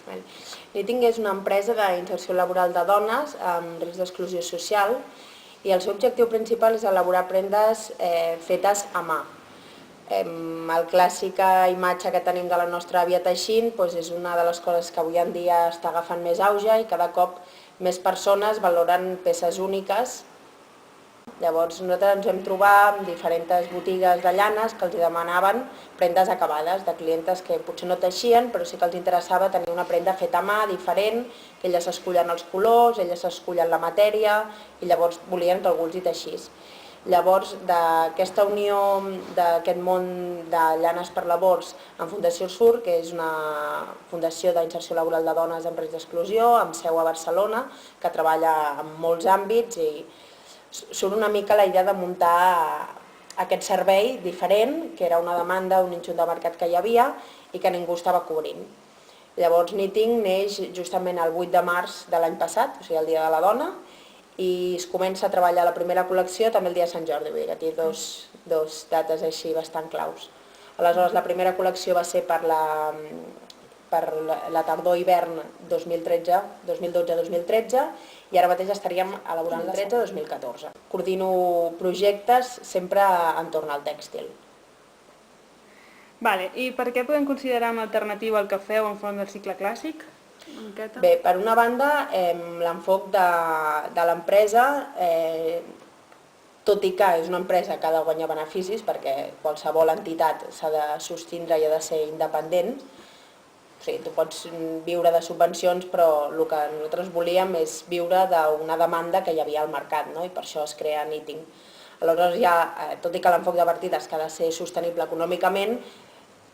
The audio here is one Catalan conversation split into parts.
Knitting és una empresa d'inserció laboral de dones amb risc d'exclusió social i el seu objectiu principal és elaborar prendes fetes a mà. La clàssica imatge que tenim de la nostra àvia teixint és una de les coses que avui en dia està agafant més auge i cada cop més persones valoren peces úniques. Llavors nosaltres ens vam trobar amb diferents botigues de llanes que els demanaven prendes acabades, de clientes que potser no teixien però sí que els interessava tenir una prenda feta a mà, diferent, que elles escullen els colors, elles escullen la matèria i llavors volien que algú els hi teixís. Llavors, d'aquesta unió d'aquest món de Llanes per Labors amb Fundació Sur, que és una fundació d'inserció laboral de dones en risc d'exclusió, amb seu a Barcelona, que treballa en molts àmbits i surt una mica la idea de muntar aquest servei diferent, que era una demanda, un nínxol de mercat que hi havia i que ningú estava cobrint. Llavors Knitting neix justament el 8 de març de l'any passat, o sigui el Dia de la Dona, i es comença a treballar la primera col·lecció també el dia de Sant Jordi, vull dir que té dos dates així bastant claus. Aleshores la primera col·lecció va ser per la tardor-hivern 2012-2013 i ara mateix estaríem elaborant la 2013-2014. Coordino projectes sempre entorn al tèxtil. I per què podem considerar alternativa el cafè o enfront del cicle clàssic? Bé, per una banda, l'enfoc de l'empresa, tot i que és una empresa que ha de guanyar beneficis, perquè qualsevol entitat s'ha de sostindre i ha de ser independent, o sigui, tu pots viure de subvencions, però el que nosaltres volíem és viure d'una demanda que hi havia al mercat, i per això es crea Knitting. Aleshores, tot i que l'enfoc de partida és que ha de ser sostenible econòmicament,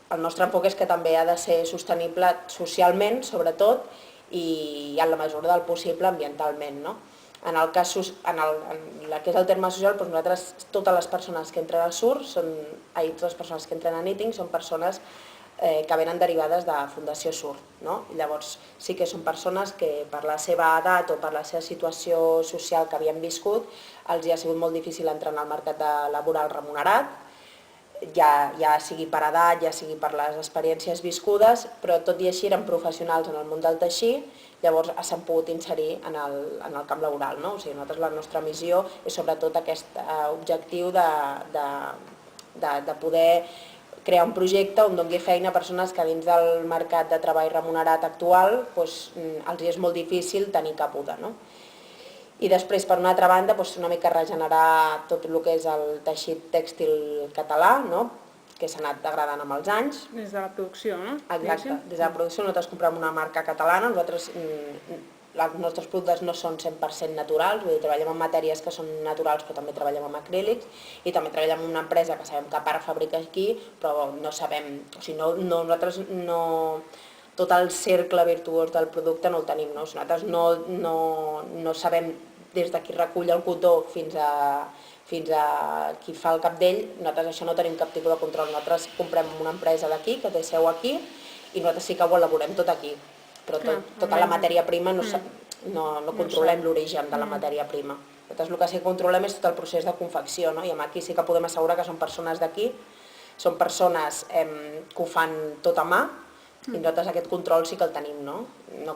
el nostre enfoc és que també ha de ser sostenible socialment, sobretot, i en la mesura del possible ambientalment. En el que és el terme social, nosaltres, totes les persones que entren a SUR, totes les persones que entren a Knitting són persones que venen derivades de Fundació SUR. Llavors sí que són persones que per la seva edat o per la seva situació social que havien viscut els ha sigut molt difícil entrar en el mercat laboral remunerat, ja sigui per edat, ja sigui per les experiències viscudes, però tot i així eren professionals en el món del teixir, llavors s'han pogut inserir en el camp laboral. O sigui, nosaltres la nostra missió és sobretot aquest objectiu de poder crear un projecte on doni feina a persones que dins del mercat de treball remunerat actual els és molt difícil tenir cabuda. I després, per una altra banda, una mica regenerar tot el que és el teixit tèxtil català, que s'ha anat degradant amb els anys. Des de la producció, no? Exacte, des de la producció nosaltres comprem una marca catalana, els nostres productes no són 100% naturals, vull dir, treballem amb matèries que són naturals però també treballem amb acrílics i també treballem amb una empresa que sabem que a part fabrica aquí, però no sabem, o sigui, nosaltres no... tot el cercle virtuós del producte no el tenim, nosaltres no sabem des de qui recull el cotó fins a qui fa el capdell, nosaltres això no tenim cap tipus de control, nosaltres comprem una empresa d'aquí que té seu aquí i nosaltres sí que ho elaborem tot aquí, però tota la matèria prima no controlem l'origen de la matèria prima. Nosaltres el que sí que controlem és tot el procés de confecció i aquí sí que podem assegurar que són persones d'aquí, són persones que ho fan tot a mà i nosaltres aquest control sí que el tenim, no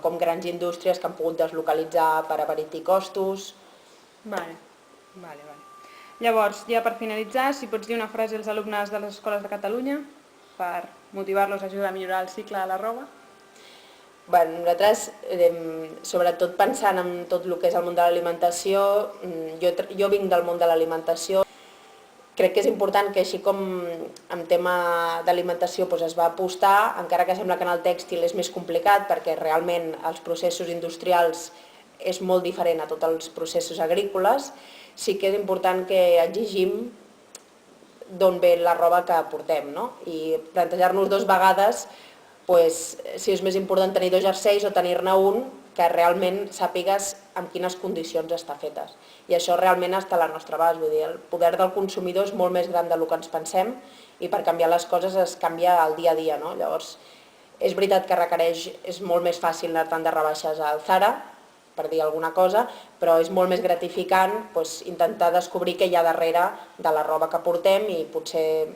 com grans indústries que han pogut deslocalitzar per abaratir costos. Vale. Llavors, ja per finalitzar, si pots dir una frase als alumnes de les escoles de Catalunya per motivar-los a ajudar a millorar el cicle de la roba. Nosaltres, sobretot pensant en tot el que és el món de l'alimentació, jo vinc del món de l'alimentació, crec que és important que així com en tema d'alimentació es va apostar, encara que sembla que en el tèxtil és més complicat perquè realment els processos industrials és molt diferent a tots els processos agrícoles, sí que és important que exigim d'on ve la roba que portem i plantejar-nos dues vegades si és més important tenir dos jerseis o tenir-ne un que realment sàpigues en quines condicions està fetes. I això realment està a la nostra abast, vull dir, el poder del consumidor és molt més gran del que ens pensem i per canviar les coses es canvia al dia a dia. Llavors, és veritat que és molt més fàcil anar-te'n de rebaixes al Zara, per dir alguna cosa, però és molt més gratificant intentar descobrir què hi ha darrere de la roba que portem i potser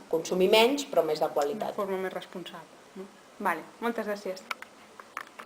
consumir menys però més de qualitat. De forma més responsable. Vale, moltes gràcies.